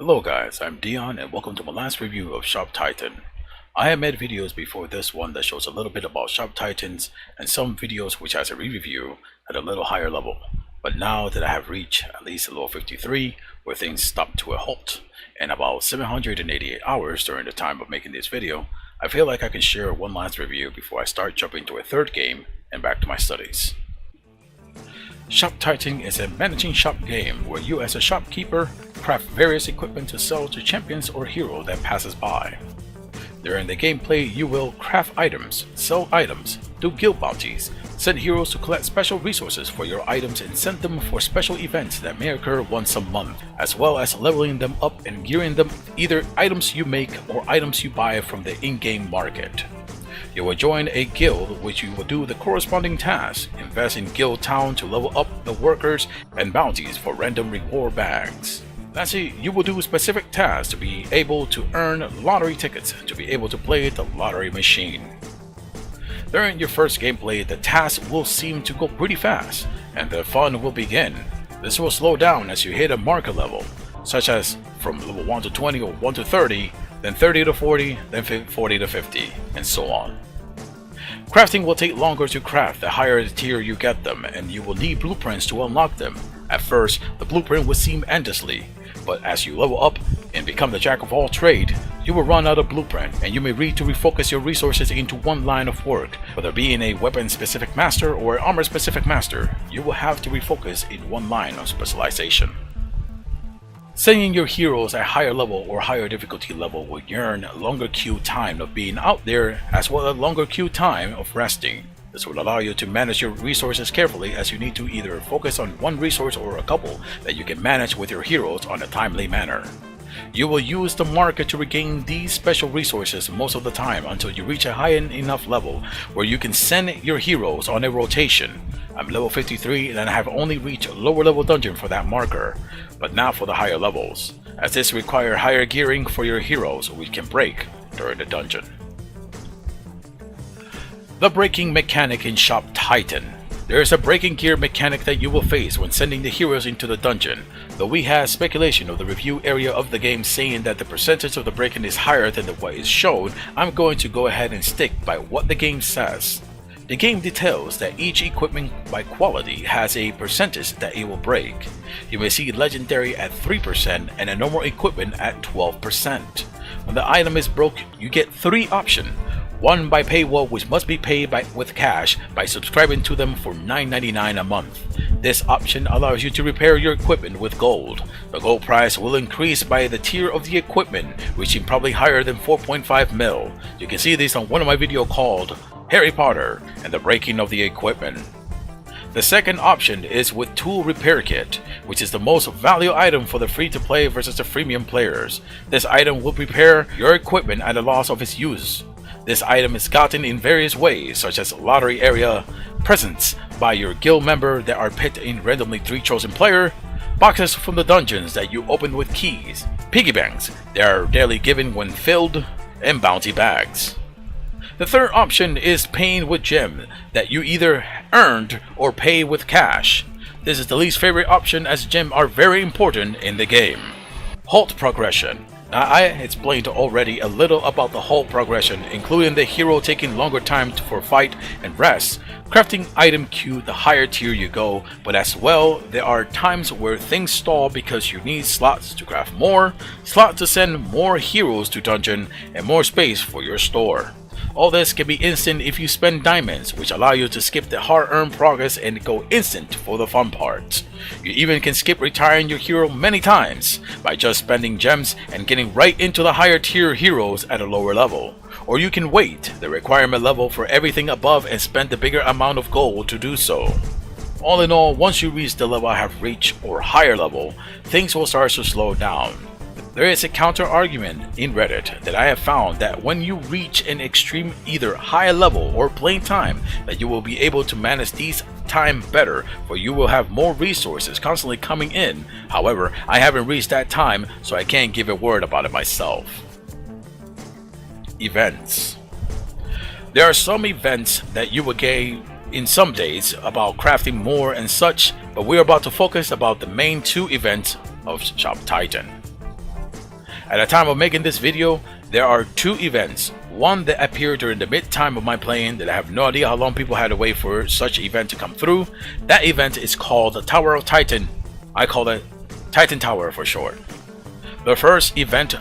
Hello guys, I'm Dion and welcome to my last review of Shop Titan. I have made videos before this one that shows a little bit about Shop Titans and some videos which has a review at a little higher level. But now that I have reached at least level 53 where things stopped to a halt and about 788 hours during the time of making this video, I feel like I can share one last review before I start jumping to a third game and back to my studies. Shop Titan is a managing shop game where you as a shopkeeper craft various equipment to sell to champions or hero that passes by. During the gameplay you will craft items, sell items, do guild bounties, send heroes to collect special resources for your items and send them for special events that may occur once a month, as well as leveling them up and gearing them either items you make or items you buy from the in-game market. You will join a guild which you will do the corresponding tasks, invest in guild town to level up the workers and bounties for random reward bags. Lastly, you will do specific tasks to be able to earn lottery tickets to be able to play the lottery machine. During your first gameplay, the tasks will seem to go pretty fast and the fun will begin. This will slow down as you hit a marker level, such as from level 1 to 20 or 1 to 30, then 30 to 40, then 40 to 50, and so on. Crafting will take longer to craft the higher the tier you get them, and you will need blueprints to unlock them. At first, the blueprint will seem endlessly, but as you level up and become the jack of all trade, you will run out of blueprint, and you may need to refocus your resources into one line of work. Whether being a weapon-specific master or an armor-specific master, you will have to refocus in one line of specialization. Sending your heroes at higher level or higher difficulty level will earn longer queue time of being out there as well as longer queue time of resting. This will allow you to manage your resources carefully as you need to either focus on one resource or a couple that you can manage with your heroes on a timely manner. You will use the market to regain these special resources most of the time until you reach a high enough level where you can send your heroes on a rotation. I'm level 53 and I have only reached a lower level dungeon for that marker, but not for the higher levels, as this requires higher gearing for your heroes which can break during the dungeon. The breaking mechanic in Shop Titan. There is a breaking gear mechanic that you will face when sending the heroes into the dungeon. Though we had speculation of the review area of the game saying that the percentage of the breaking is higher than what is shown, I'm going to go ahead and stick by what the game says. The game details that each equipment by quality has a percentage that it will break. You may see legendary at 3% and a normal equipment at 12%. When the item is broke, you get 3 options. One by paywall, which must be paid with cash by subscribing to them for $9.99 a month. This option allows you to repair your equipment with gold. The gold price will increase by the tier of the equipment, reaching probably higher than 4.5 mil. You can see this on one of my videos called Harry Potter and the Breaking of the Equipment. The second option is with Tool Repair Kit, which is the most valuable item for the free-to-play versus the freemium players. This item will repair your equipment at a loss of its use. This item is gotten in various ways, such as lottery area, presents by your guild member that are picked in randomly 3 chosen player, boxes from the dungeons that you open with keys, piggy banks that are daily given when filled, and bounty bags. The third option is paying with gem that you either earned or pay with cash. This is the least favorite option as gems are very important in the game. Halt progression. Now, I explained already a little about the whole progression, including the hero taking longer time for fight and rest, crafting item queue the higher tier you go, but as well there are times where things stall because you need slots to craft more, slots to send more heroes to dungeon, and more space for your store. All this can be instant if you spend diamonds, which allow you to skip the hard-earned progress and go instant for the fun parts. You even can skip retiring your hero many times by just spending gems and getting right into the higher tier heroes at a lower level. Or you can wait the requirement level for everything above and spend the bigger amount of gold to do so. All in all, once you reach the level I have reached or higher level, things will start to slow down. There is a counter argument in Reddit that I have found that when you reach an extreme either high level or plain time that you will be able to manage these time better, for you will have more resources constantly coming in. However, I haven't reached that time, so I can't give a word about it myself. Events. There are some events that you will gain in some days about crafting more and such, but we're about to focus about the main 2 events of Shop Titan. At the time of making this video, there are 2 events. One that appeared during the mid-time of my playing that I have no idea how long people had to wait for such event to come through. That event is called the Tower of Titan. I call it Titan Tower for short. The first event,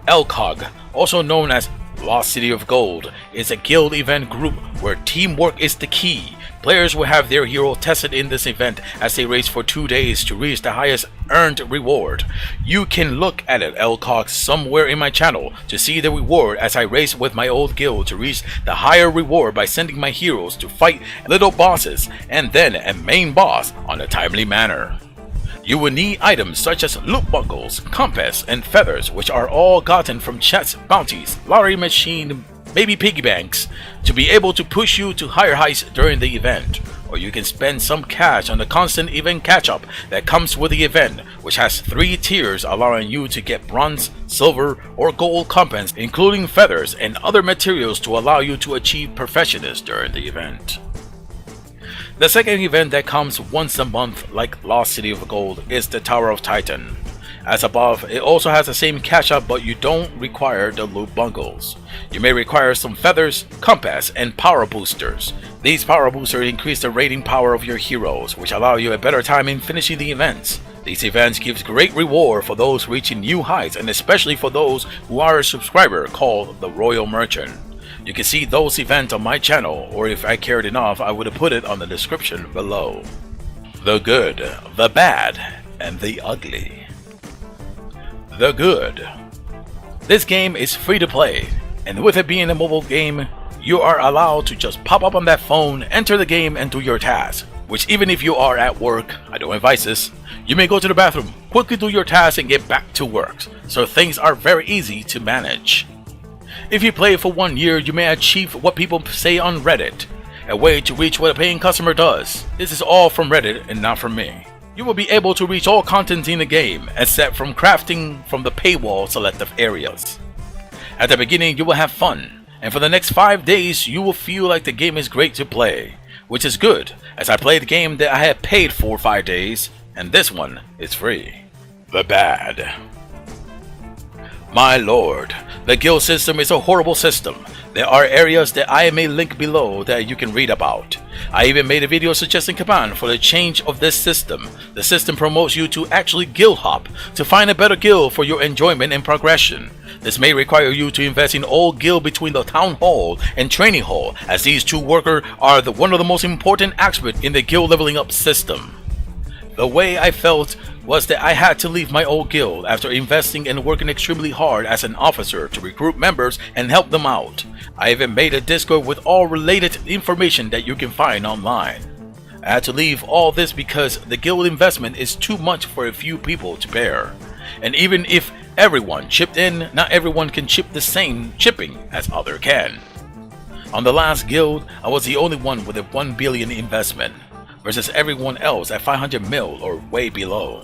LCOG, also known as Lost City of Gold, is a guild event group where teamwork is the key. Players will have their hero tested in this event as they race for 2 days to reach the highest earned reward. You can look at it, LCOG, somewhere in my channel to see the reward as I race with my old guild to reach the higher reward by sending my heroes to fight little bosses and then a main boss on a timely manner. You will need items such as loot buckles, compass, and feathers, which are all gotten from chests, bounties, lottery machine, maybe piggy banks, to be able to push you to higher heights during the event. Or you can spend some cash on the constant event catch-up that comes with the event, which has 3 tiers allowing you to get bronze, silver, or gold compass, including feathers and other materials to allow you to achieve perfectionist during the event. The second event that comes once a month like Lost City of Gold is the Tower of Titan. As above, it also has the same catch-up, but you don't require the loot bundles. You may require some feathers, compass, and power boosters. These power boosters increase the rating power of your heroes, which allow you a better time in finishing the events. These events give great reward for those reaching new heights, and especially for those who are a subscriber called the Royal Merchant. You can see those events on my channel, or if I cared enough, I would have put it on the description below. The good, the bad, and the ugly. The good. This game is free to play, and with it being a mobile game, you are allowed to just pop up on that phone, enter the game, and do your task. Which even if you are at work, I don't advise this, you may go to the bathroom, quickly do your task, and get back to work, so things are very easy to manage. If you play for 1 year, you may achieve what people say on Reddit, a way to reach what a paying customer does. This is all from Reddit and not from me. You will be able to reach all content in the game, except from crafting from the paywall selective areas. At the beginning, you will have fun, and for the next 5 days, you will feel like the game is great to play, which is good, as I played a game that I had paid for 5 days, and this one is free. The bad. My lord, the guild system is a horrible system. There are areas that I may link below that you can read about. I even made a video suggesting command for the change of this system. The system promotes you to actually guild hop to find a better guild for your enjoyment and progression. This may require you to invest in all guild between the town hall and training hall, as these 2 workers are one of the most important aspects in the guild leveling up system. The way I felt was that I had to leave my old guild after investing and working extremely hard as an officer to recruit members and help them out. I even made a Discord with all related information that you can find online. I had to leave all this because the guild investment is too much for a few people to bear. And even if everyone chipped in, not everyone can chip the same chipping as other can. On the last guild, I was the only one with a 1 billion investment, versus everyone else at 500 mil or way below.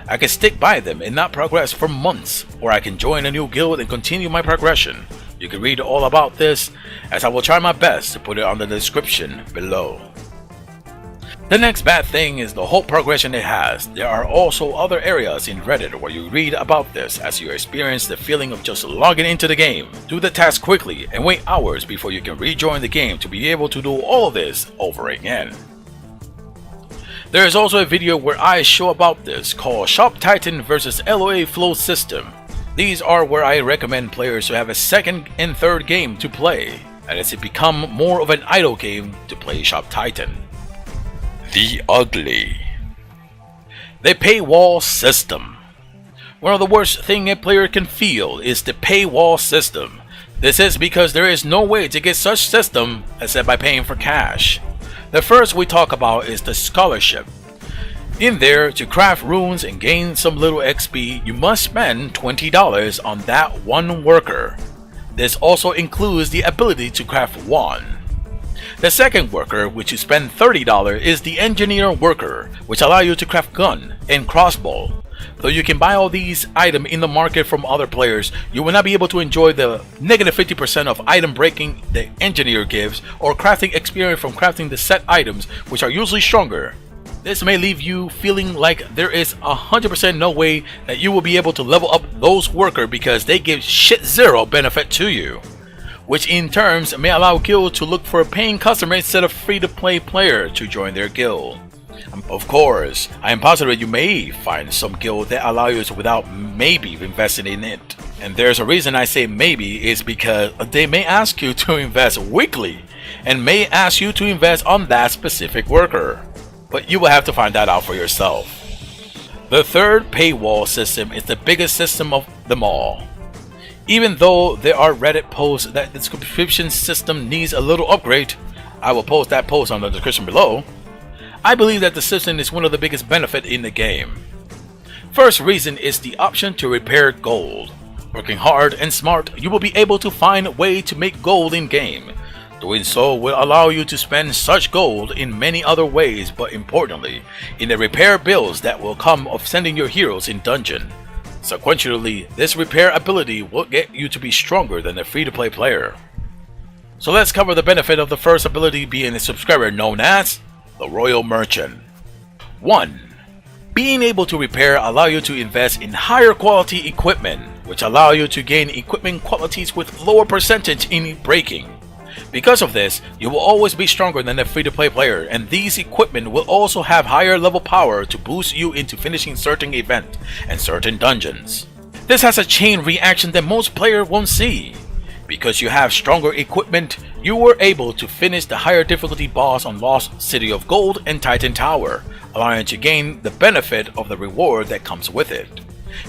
I can stick by them and not progress for months, or I can join a new guild and continue my progression. You can read all about this, as I will try my best to put it on the description below. The next bad thing is the whole progression it has. There are also other areas in Reddit where you read about this as you experience the feeling of just logging into the game, do the task quickly, and wait hours before you can rejoin the game to be able to do all of this over again. There is also a video where I show about this called Shop Titan vs LOA Flow System. These are where I recommend players to have a second and third game to play, and it's become more of an idle game to play Shop Titan. The ugly. The paywall system. One of the worst things a player can feel is the paywall system. This is because there is no way to get such system except by paying for cash. The first we talk about is the scholarship. In there, to craft runes and gain some little XP, you must spend $20 on that one worker. This also includes the ability to craft one. The second worker, which you spend $30, is the engineer worker, which allows you to craft gun and crossbow. Though you can buy all these items in the market from other players, you will not be able to enjoy the negative 50% of item breaking the engineer gives, or crafting experience from crafting the set items, which are usually stronger This may leave you feeling like there is 100% no way that you will be able to level up those workers because they give shit zero benefit to you, which in turns may allow guilds to look for a paying customer instead of free-to-play player to join their guild. Of course, I am positive you may find some guild that allow you to without maybe investing in it. And there's a reason I say maybe is because they may ask you to invest weekly and may ask you to invest on that specific worker. But you will have to find that out for yourself. The third paywall system is the biggest system of them all. Even though there are Reddit posts that the subscription system needs a little upgrade, I will post that post on the description below. I believe that the system is one of the biggest benefits in the game. First reason is the option to repair gold. Working hard and smart, you will be able to find a way to make gold in game. Doing so will allow you to spend such gold in many other ways, but importantly, in the repair bills that will come of sending your heroes in dungeon. Sequentially, this repair ability will get you to be stronger than a free-to-play player. So let's cover the benefit of the first ability being a subscriber known as the Royal Merchant. 1. Being able to repair allow you to invest in higher quality equipment, which allow you to gain equipment qualities with lower percentage in breaking. Because of this, you will always be stronger than a free-to-play player, and these equipment will also have higher level power to boost you into finishing certain events and certain dungeons. This has a chain reaction that most players won't see. Because you have stronger equipment, you were able to finish the higher difficulty boss on Lost City of Gold and Titan Tower, allowing you to gain the benefit of the reward that comes with it.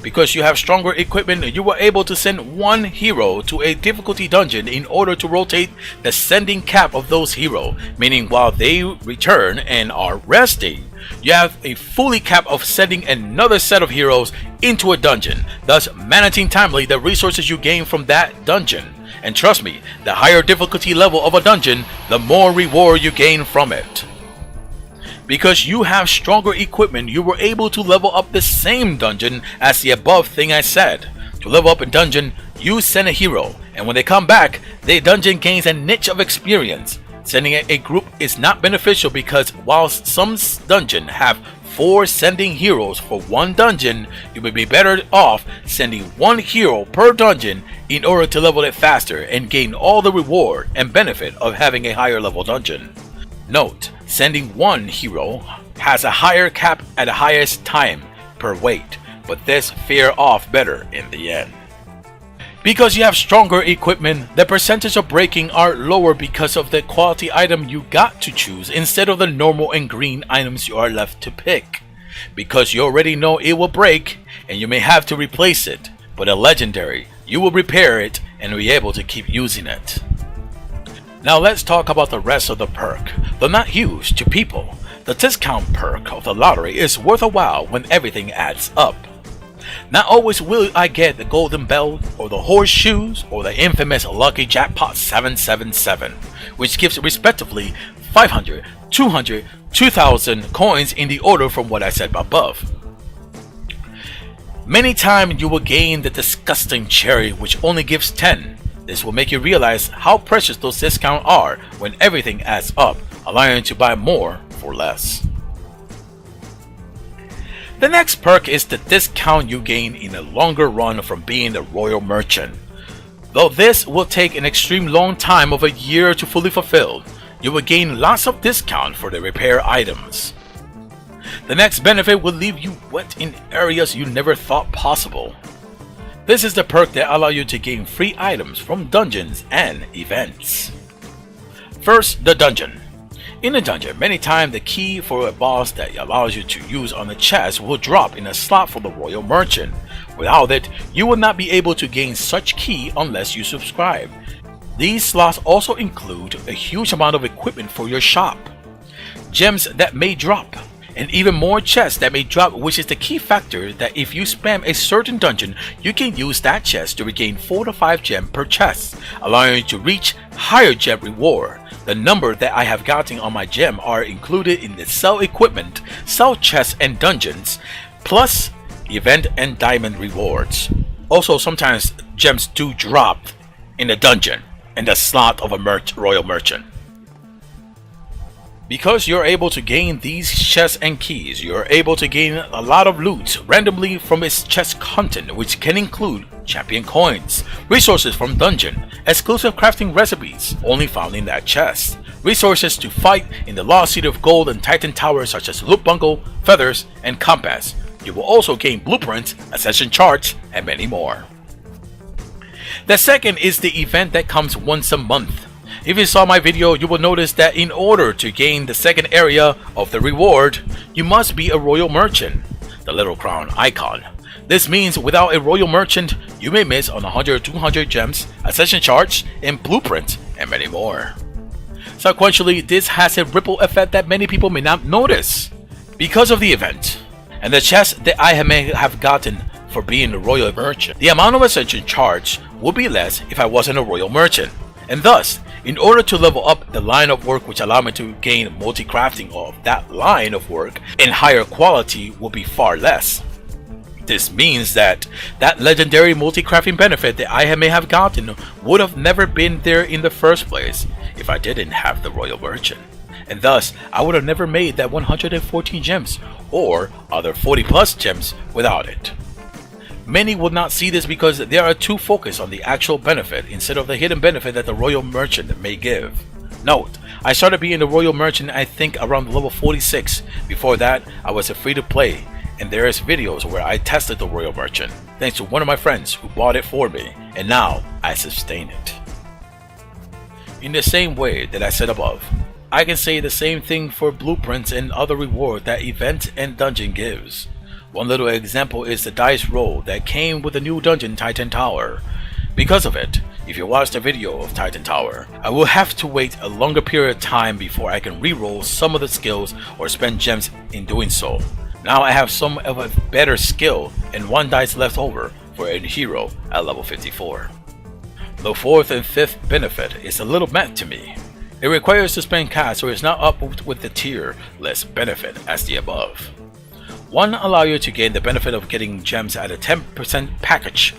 Because you have stronger equipment, you were able to send one hero to a difficulty dungeon in order to rotate the sending cap of those heroes, meaning while they return and are resting, you have a fully cap of sending another set of heroes into a dungeon, thus managing timely the resources you gain from that dungeon. And trust me, the higher difficulty level of a dungeon, the more reward you gain from it. Because you have stronger equipment, you were able to level up the same dungeon as the above thing I said. To level up a dungeon, you send a hero, and when they come back, the dungeon gains a niche of experience. Sending a group is not beneficial because while some dungeons have 4 sending heroes for one dungeon, you may be better off sending 1 hero per dungeon in order to level it faster and gain all the reward and benefit of having a higher level dungeon. Note, sending 1 hero has a higher cap at the highest time per weight, but this fare off better in the end. Because you have stronger equipment, the percentage of breaking are lower because of the quality item you got to choose instead of the normal and green items you are left to pick. Because you already know it will break and you may have to replace it, but a legendary, you will repair it and be able to keep using it. Now let's talk about the rest of the perk. Though not huge to people, the discount perk of the lottery is worth a while when everything adds up. Not always will I get the golden belt or the horseshoes or the infamous lucky jackpot 777, which gives respectively 500, 200, 2000 coins in the order from what I said above. Many times you will gain the disgusting cherry which only gives 10. This will make you realize how precious those discounts are when everything adds up, allowing you to buy more for less. The next perk is the discount you gain in a longer run from being the Royal Merchant. Though this will take an extreme long time of a year to fully fulfill, you will gain lots of discount for the repair items. The next benefit will leave you wet in areas you never thought possible. This is the perk that allows you to gain free items from dungeons and events. First, the dungeon. In a dungeon, many times the key for a boss that allows you to use on the chest will drop in a slot for the Royal Merchant. Without it, you will not be able to gain such key unless you subscribe. These slots also include a huge amount of equipment for your shop, gems that may drop, and even more chests that may drop, which is the key factor that if you spam a certain dungeon, you can use that chest to regain 4 to 5 gems per chest, allowing you to reach higher gem reward. The number that I have gotten on my gem are included in the sell equipment, sell chests and dungeons, plus event and diamond rewards. Also, sometimes gems do drop in the dungeon and the slot of a Royal Merchant. Because you're able to gain these chests and keys, you're able to gain a lot of loot randomly from its chest content, which can include champion coins, resources from dungeon, exclusive crafting recipes only found in that chest, resources to fight in the Lost City of Gold and Titan Towers such as loot bungle, feathers, and compass. You will also gain blueprints, ascension charts, and many more. The second is the event that comes once a month. If you saw my video, you will notice that in order to gain the second area of the reward, you must be a royal merchant, the little crown icon. This means without a royal merchant, you may miss on 100 or 200 gems, ascension charts, and blueprints, and many more. Sequentially, this has a ripple effect that many people may not notice. Because of the event, and the chest that I may have gotten for being a royal merchant, the amount of ascension charts would be less if I wasn't a royal merchant. And thus, in order to level up the line of work which allow me to gain multi-crafting of that line of work and higher quality will be far less. This means that legendary multi-crafting benefit that I may have gotten would have never been there in the first place if I didn't have the royal merchant. And thus, I would have never made that 114 gems or other 40 plus gems without it. Many would not see this because they are too focused on the actual benefit instead of the hidden benefit that the royal merchant may give. Note, I started being the royal merchant I think around level 46. Before that, I was a free to play, and there is videos where I tested the royal merchant thanks to one of my friends who bought it for me, and now I sustain it. In the same way that I said above, I can say the same thing for blueprints and other reward that event and dungeon gives. One little example is the dice roll that came with the new dungeon Titan Tower. Because of it, if you watch the video of Titan Tower, I will have to wait a longer period of time before I can reroll some of the skills or spend gems in doing so. Now I have some of a better skill and one dice left over for a hero at level 54. The fourth and fifth benefit is a little meh to me. It requires to spend cash, so it's not up with the tier list benefit as the above. One allow you to gain the benefit of getting gems at a 10% package,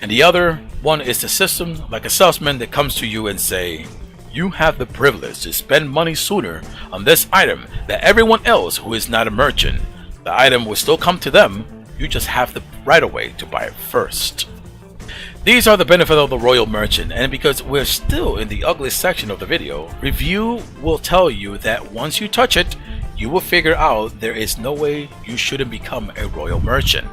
and the other one is the system like a salesman that comes to you and say, you have the privilege to spend money sooner on this item than everyone else who is not a merchant. The item will still come to them, you just have the right of way to buy it first. These are the benefits of the royal merchant, and because we're still in the ugly section of the video, review will tell you that once you touch it, you will figure out there is no way you shouldn't become a royal merchant.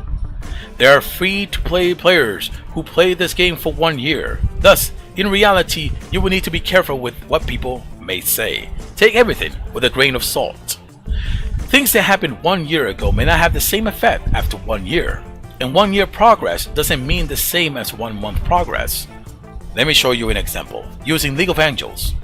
There are free-to-play players who play this game for 1 year. Thus, in reality, you will need to be careful with what people may say. Take everything with a grain of salt. Things that happened 1 year ago may not have the same effect after 1 year. And 1 year progress doesn't mean the same as 1 month progress. Let me show you an example. Using League of Angels,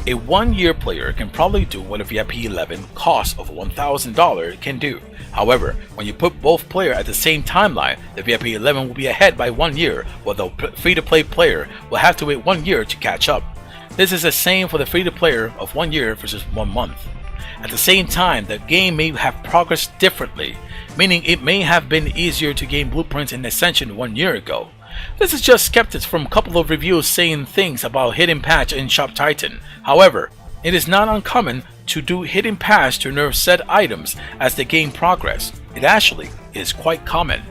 a 1 year player can probably do what a VIP 11 cost of $1,000 can do. However, when you put both players at the same timeline, the VIP 11 will be ahead by 1 year, while the free-to-play player will have to wait 1 year to catch up. This is the same for the free-to-player of 1 year versus 1 month. At the same time, the game may have progressed differently, meaning it may have been easier to gain blueprints in Ascension 1 year ago. This is just skeptics from a couple of reviews saying things about hidden patch in Shop Titan. However, it is not uncommon to do hidden patch to nerf said items as the game progress. It actually is quite common.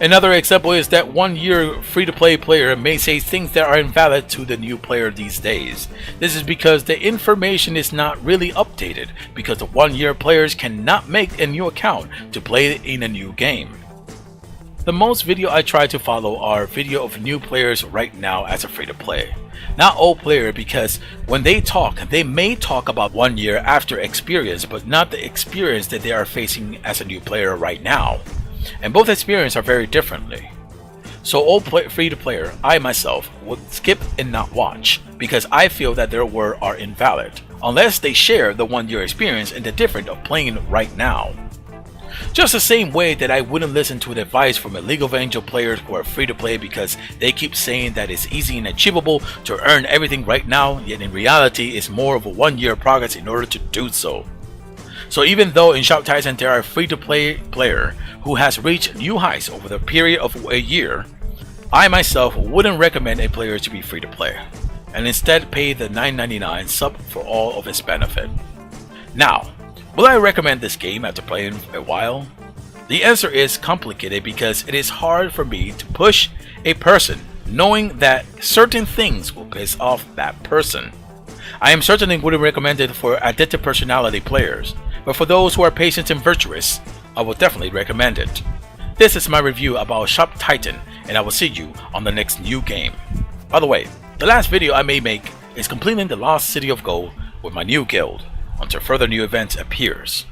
Another example is that 1 year free-to-play player may say things that are invalid to the new player these days. This is because the information is not really updated, because the 1 year players cannot make a new account to play in a new game. The most video I try to follow are video of new players right now as a free-to-play. Not old player, because when they talk, they may talk about 1 year after experience, but not the experience that they are facing as a new player right now. And both experiences are very differently. So old free-to-player, I myself would skip and not watch, because I feel that their words are invalid, unless they share the 1 year experience and the difference of playing right now. Just the same way that I wouldn't listen to the advice from a League of Angels players who are free to play because they keep saying that it's easy and achievable to earn everything right now, yet in reality it's more of a 1 year progress in order to do so. So even though in Shop Titan there are free to play player who has reached new heights over the period of a year, I myself wouldn't recommend a player to be free to play. and instead pay the $9.99 sub for all of its benefit. Now, will I recommend this game after playing a while? The answer is complicated because it is hard for me to push a person knowing that certain things will piss off that person. I am certainly wouldn't recommend it for addictive personality players, but for those who are patient and virtuous, I will definitely recommend it. This is my review about Shop Titan, and I will see you on the next new game. By the way, the last video I may make is completing the Lost City of Gold with my new guild until further new events appears.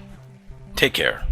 Take care.